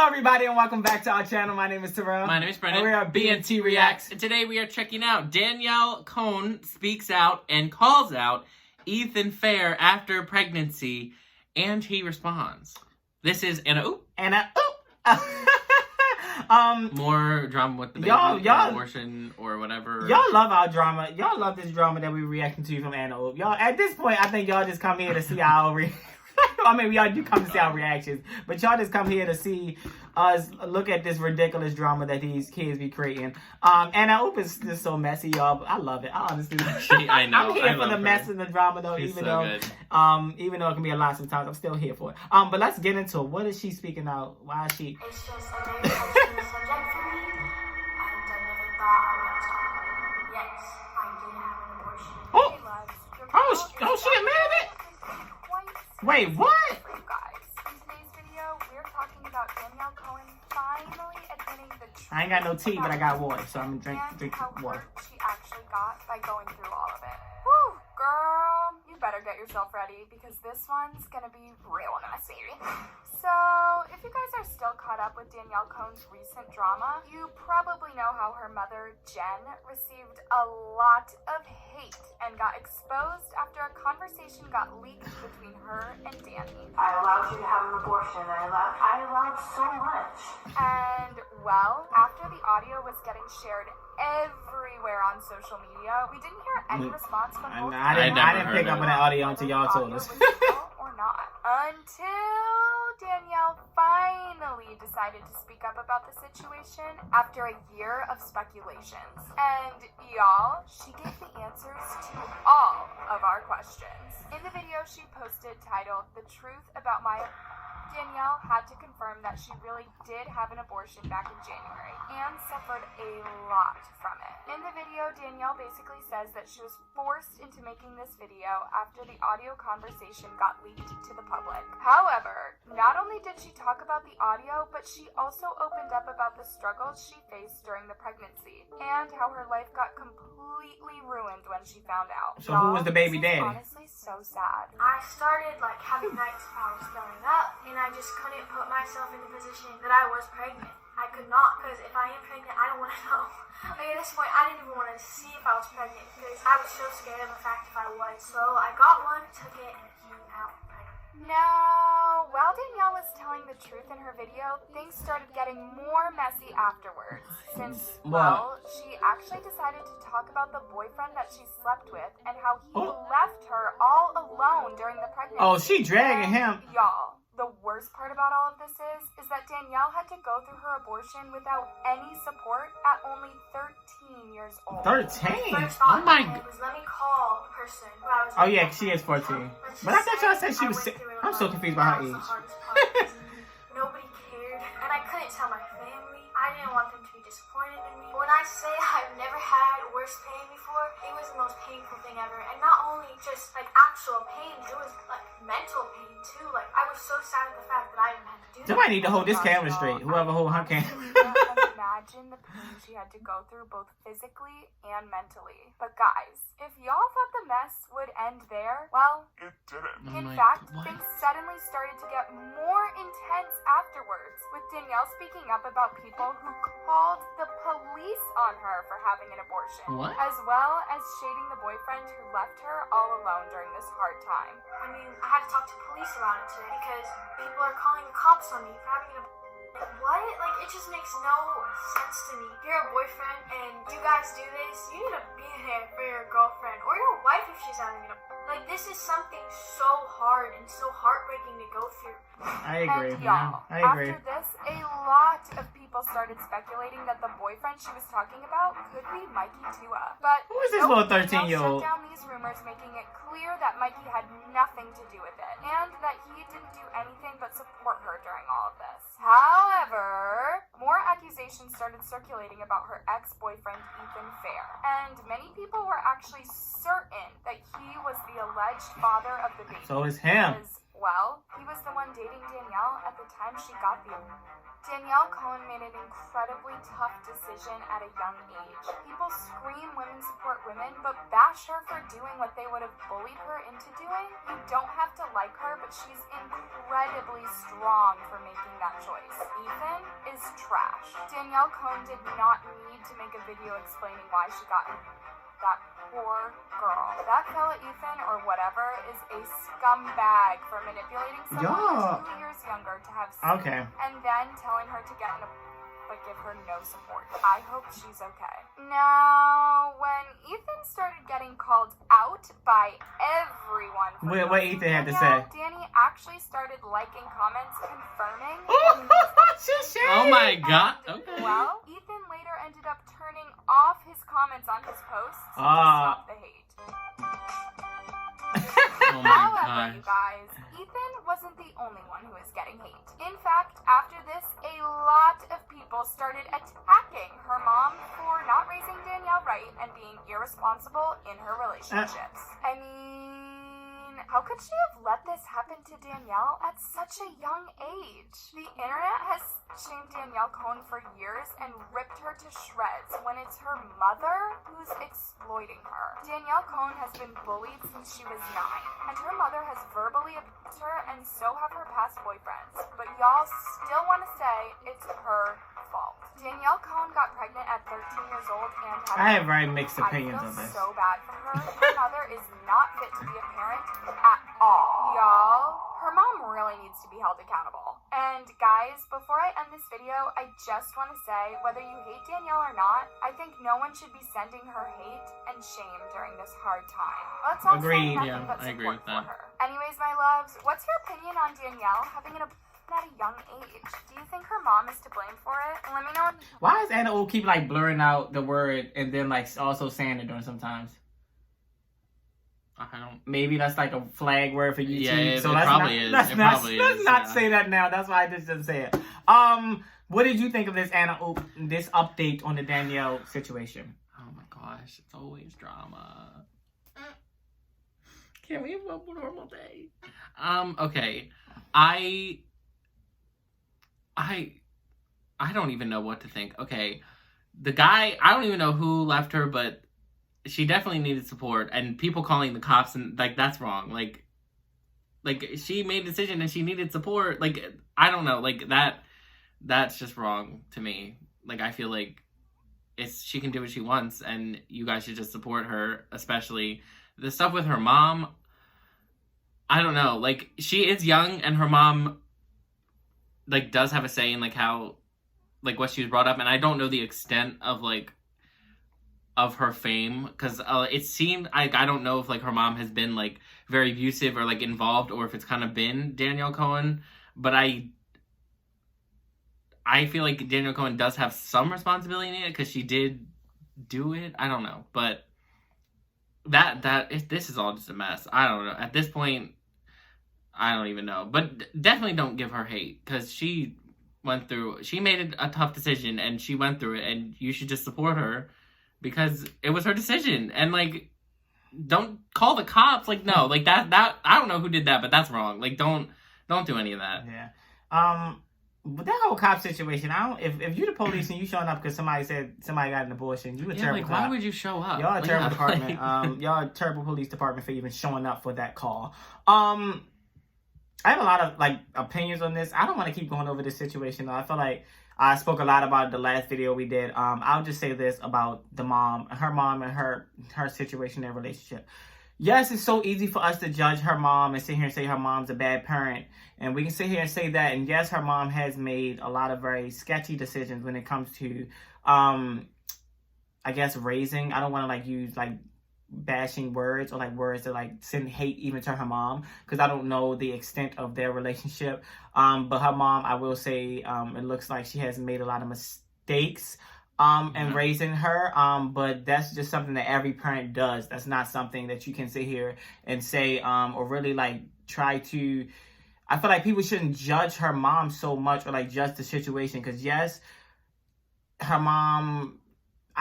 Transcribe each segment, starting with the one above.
everybody, and welcome back to our channel. My name is Terrell. My name is Brennan. And we are BNT Reacts. And today we are checking out Danielle Cohn speaks out and calls out Ethan Fair after pregnancy, and he responds. This is more drama with the baby, y'all, abortion, or whatever. Y'all love our drama. Y'all love this drama that we reacting to from Anna Oop. Y'all, at this point, I think y'all just come here to see our I mean, y'all do come to see our reactions, but y'all just come here to see us look at this ridiculous drama that these kids be creating. And I hope it's just so messy, y'all. I love it. I honestly love it. I know. I'm here for the mess and the drama, though. She's even so though, good. even though it can be a lot sometimes, I'm still here for it. But let's get into it. What is she speaking out? Why is she? It's just a very touching subject for me, and I never thought I would talk about it. Yes, I did have an abortion. She admitted it? Wait, what? For you guys, in today's video, we're talking about Danielle Cohn finally admitting the truth. I ain't got no tea, but I got water, so I'm gonna drink how water. hurt she actually got by going through all of it. Whew, girl, you better get yourself ready because this one's gonna be real messy. So, if you guys are still caught up with Danielle Cohn's recent drama, you probably know how her mother, Jen, received a lot of hate and got exposed after a conversation got leaked between her and Danny. I allowed you to have an abortion. I allowed so much. And, well, after the audio was getting shared everywhere on social media, we didn't hear any response from both I didn't pick up on that audio until y'all told us. Or not. Until Danielle finally decided to speak up about the situation after a year of speculations. And y'all, she gave the answers to all of our questions. In the video she posted titled, "The Truth About My..." Danielle had to confirm that she really did have an abortion back in January and suffered a lot from it. In the video, Danielle basically says that she was forced into making this video after the audio conversation got leaked to the public. However, not only did she talk about the audio, but she also opened up about the struggles she faced during the pregnancy and how her life got completely ruined when she found out. So who was the baby daddy? Honestly, so sad. I started having nights while I was throwing up, and I just couldn't put myself in the position that I was pregnant. I could not, because if I am pregnant, I don't want to know. At this point, I didn't even want to see if I was pregnant because I was so scared of the fact if I was. So I got one, took it, and came out pregnant. Now, while Danielle was telling the truth in her video, things started getting more messy afterwards. Since, well, she actually decided to talk about the boyfriend that she slept with and how he left her all alone during the pregnancy. Oh, she dragging him. Y'all, the worst part about all of this is that Danielle had to go through her abortion without any support at only 13 years old. 13? Oh my God. Let me call the person who I was Oh yeah, she is 14. But I thought y'all said she was 6. I'm so confused by her age. Nobody cared, and I couldn't tell my family. I didn't want them to be disappointed in me. When I say I've never had worse pain before, it was the most painful thing ever. And not only just actual pain, it was mental pain too. I was so sad at the fact that I didn't have to do that. Somebody need to hold this camera straight. Whoever hold her camera. Imagine the pain she had to go through both physically and mentally. But guys, if y'all thought the mess would end there, well, it didn't. In fact, things suddenly started to get more intense afterwards, with Danielle speaking up about people who called the police on her for having an abortion, as well as shading the boyfriend who left her all alone during this hard time. I mean, I had to talk to police about it today because people are calling the cops on me for having an abortion. What? It just makes no sense to me. If you're a boyfriend and you guys do this, you need to be there for your girlfriend or your wife if she's having an abortion. This is something so hard and so heartbreaking to go through. I agree. And y'all, I agree. after this, a lot of people started speculating that the boyfriend she was talking about could be Mikey Tua. But who is this little 13-year-old? Shut down these rumors, making it clear that Mikey had nothing to do with it, and that he didn't do anything but support her during all of this. However, more accusations started circulating about her ex-boyfriend Ethan Fair, and many people were actually certain that he was the alleged father of the baby. So it's him. Well, he was was the one dating Danielle at the time she got the Danielle Cohn made an incredibly tough decision at a young age. People scream women support women, but bash her for doing what they would have bullied her into doing. You don't have to like her, but she's incredibly strong for making that choice. Ethan is trash. Danielle Cohn did not need to make a video explaining why she got that poor girl. That fella Ethan, or whatever, is a scumbag for manipulating someone 2 years younger to have sex and then telling her to get in a but give her no support. I hope she's okay. Now, when Ethan started getting called out by everyone for what Ethan had to say. Danny actually started liking comments confirming Oh my god. Okay. Well, Ethan later ended up turning off his comments on his posts to stop the hate. Oh my However, you gosh. guys, Ethan wasn't the only one who was getting hate. In fact, after this, a lot of people started attacking her mom for not raising Danielle right and being irresponsible in her relationships. I mean, how could she have let this happen to Danielle at such a young age? The internet has shamed Danielle Cohn for years and ripped her to shreds when it's her mother who's exploiting her. Danielle Cohn has been bullied since she was 9, and her mother has verbally abused her, and so have her past boyfriends. But y'all still want to say it's her fault. Danielle Cohn got pregnant at 13 years old and had I have very mixed opinions on this. I feel so bad for her. Her mother is not fit to be a parent at all. Y'all, her mom really needs to be held accountable. And guys, before I end this video, I just want to say, whether you hate Danielle or not, I think no one should be sending her hate and shame during this hard time. Let's all Agreed. say nothing Yeah, but I agree support with that. for her. Anyways, my loves, what's your opinion on Danielle having an abortion at a young age? Do you think her mom is to blame for it? Let me know. Why is Anna O keep like blurring out the word and then like also saying it during sometimes? I don't. Maybe that's like a flag word for YouTube. Yeah, so it let's probably not, is. Let's It not, probably let's is, not yeah. say that now. That's why I just didn't say it. What did you think of this Anna O, this update on the Danielle situation? Oh my gosh, it's always drama. Can't we have a normal day? Okay. I don't even know what to think. Okay. The guy, I don't even know who left her, but she definitely needed support, and people calling the cops and like that's wrong. Like she made a decision and she needed support. Like I don't know, like that's just wrong to me. Like I feel like she can do what she wants and you guys should just support her, especially the stuff with her mom. I don't know, like she is young and her mom like does have a say in like how like what she was brought up, and I don't know the extent of like of her fame because it seemed like I don't know if like her mom has been like very abusive or like involved or if it's kind of been Danielle Cohn, but I feel like Danielle Cohn does have some responsibility in it because she did do it. I don't know, but this is all just a mess. I don't know. At this point, I don't even know. But definitely don't give her hate because she made a tough decision and she went through it, and you should just support her because it was her decision. And like, don't call the cops. Like, no, like that I don't know who did that, but that's wrong. Like, don't do any of that. Yeah. But that whole cop situation, if you're the police and you showing up because somebody said somebody got an abortion, you a terrible like, cop. why would you show up? Y'all a terrible department. Y'all a terrible police department for even showing up for that call. I have a lot of like opinions on this. I don't want to keep going over this situation though. I feel like I spoke a lot about the last video we did. I'll just say this about the mom and her situation and relationship. Yes, it's so easy for us to judge her mom and sit here and say her mom's a bad parent. And we can sit here and say that. And yes, her mom has made a lot of very sketchy decisions when it comes to, I guess, raising. I don't want to like use like bashing words or like words that like send hate even to her mom because I don't know the extent of their relationship. But her mom, I will say, it looks like she has made a lot of mistakes and raising her, but that's just something that every parent does. That's not something that you can sit here and say, or really like try to. I feel like people shouldn't judge her mom so much or like judge the situation because yes, her mom.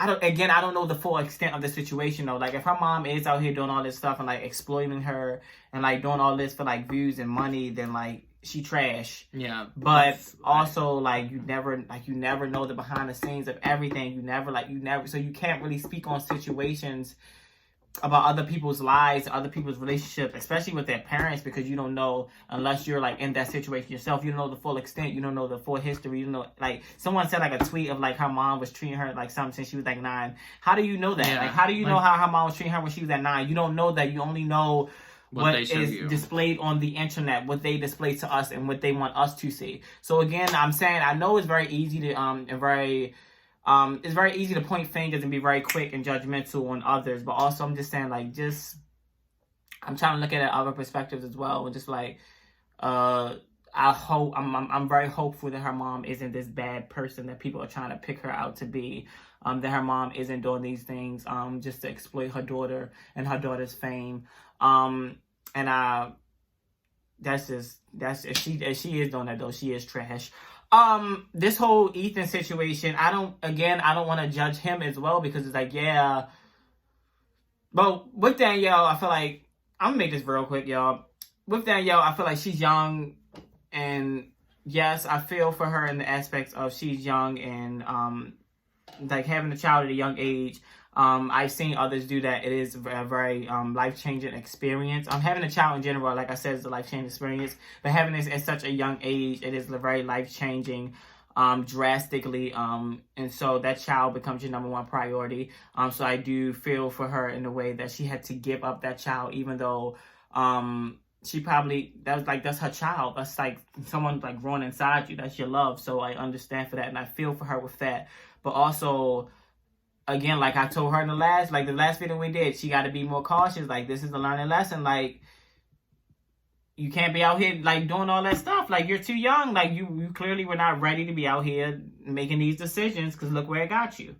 I don't know the full extent of the situation though. Like if her mom is out here doing all this stuff and like exploiting her and like doing all this for like views and money, then like she trash. Yeah. But also, like, you never know the behind the scenes of everything. So you can't really speak on situations about other people's lives, other people's relationships, especially with their parents, because you don't know, unless you're like in that situation yourself, you don't know the full extent, you don't know the full history, you don't know, like, someone said like a tweet of like her mom was treating her like something since she was like 9. How do you know that? Yeah. Like, how do you know how her mom was treating her when she was at 9? You don't know that. You only know what is displayed on the internet, what they display to us, and what they want us to see. So again, I'm saying, I know it's very easy to it's very easy to point fingers and be very quick and judgmental on others, but also I'm just saying, like, I'm trying to look at other perspectives as well, and just like, I'm very hopeful that her mom isn't this bad person that people are trying to pick her out to be. That her mom isn't doing these things just to exploit her daughter and her daughter's fame. If she is doing that, though, she is trash. This whole Ethan situation, I don't want to judge him as well, because it's like, yeah. But with Danielle, I feel like, I'm gonna make this real quick, y'all. With Danielle, I feel like she's young, and yes, I feel for her in the aspects of she's young and like having a child at a young age. I've seen others do that. It is a very life-changing experience. Having a child in general, like I said, is a life-changing experience. But having this at such a young age, it is very life-changing, drastically. And so that child becomes your number one priority. So I do feel for her in the way that she had to give up that child, even though she probably, that's her child. That's like someone like growing inside you. That's your love. So I understand for that, and I feel for her with that. But also, again, like I told her in the last video we did, she got to be more cautious. Like, this is a learning lesson. Like, you can't be out here, like, doing all that stuff. Like, you're too young. Like, you clearly were not ready to be out here making these decisions, because look where it got you.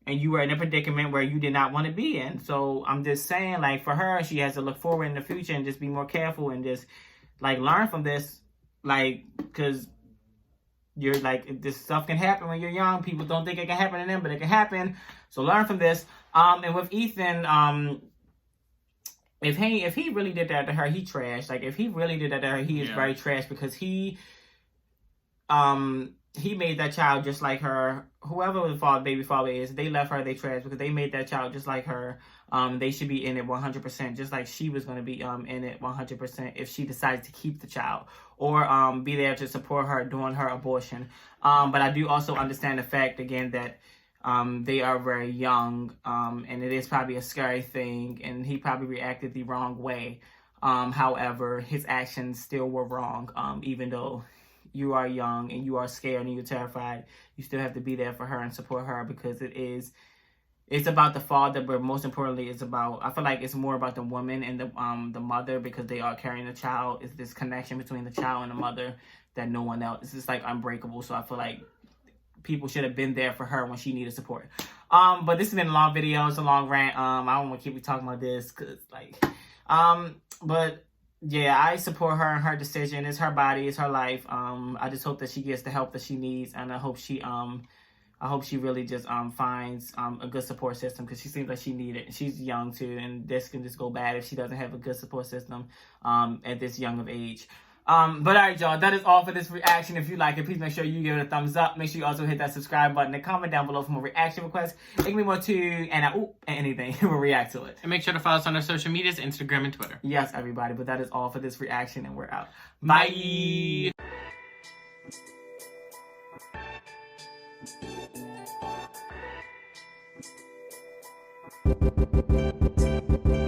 And you were in a predicament where you did not want to be in. So, I'm just saying, like, for her, she has to look forward in the future and just be more careful and just, like, learn from this. Like, because you're like, this stuff can happen when you're young. People don't think it can happen to them, but it can happen. So learn from this. And with Ethan, if he really did that to her, he trash. Like, if he really did that to her, he is very trash, because he made that child just like her. Whoever the baby father is, they left her, they trash, because they made that child just like her. They should be in it 100%, just like she was going to be in it 100% if she decides to keep the child, or be there to support her during her abortion. But I do also understand the fact, again, that they are very young, and it is probably a scary thing, and he probably reacted the wrong way. However, his actions still were wrong, even though you are young and you are scared and you're terrified. You still have to be there for her and support her, because it's about the father, but most importantly, I feel like it's more about the woman and the mother, because they are carrying the child. It's this connection between the child and the mother that no one else. It's just like unbreakable. So I feel like people should have been there for her when she needed support. But this has been a long video. It's a long rant. I don't want to keep talking about this, because like, but yeah, I support her and her decision. It's her body, it's her life. I just hope that she gets the help that she needs, and I hope she really just finds a good support system, because she seems like she needs it. She's young too, and this can just go bad if she doesn't have a good support system at this young of age. But alright, y'all, that is all for this reaction. If you like it, please make sure you give it a thumbs up. Make sure you also hit that subscribe button and comment down below for more reaction requests. It can be more too, and anything. We'll react to it. And make sure to follow us on our social medias, Instagram and Twitter. Yes, everybody, but that is all for this reaction, and we're out. Bye! Bye.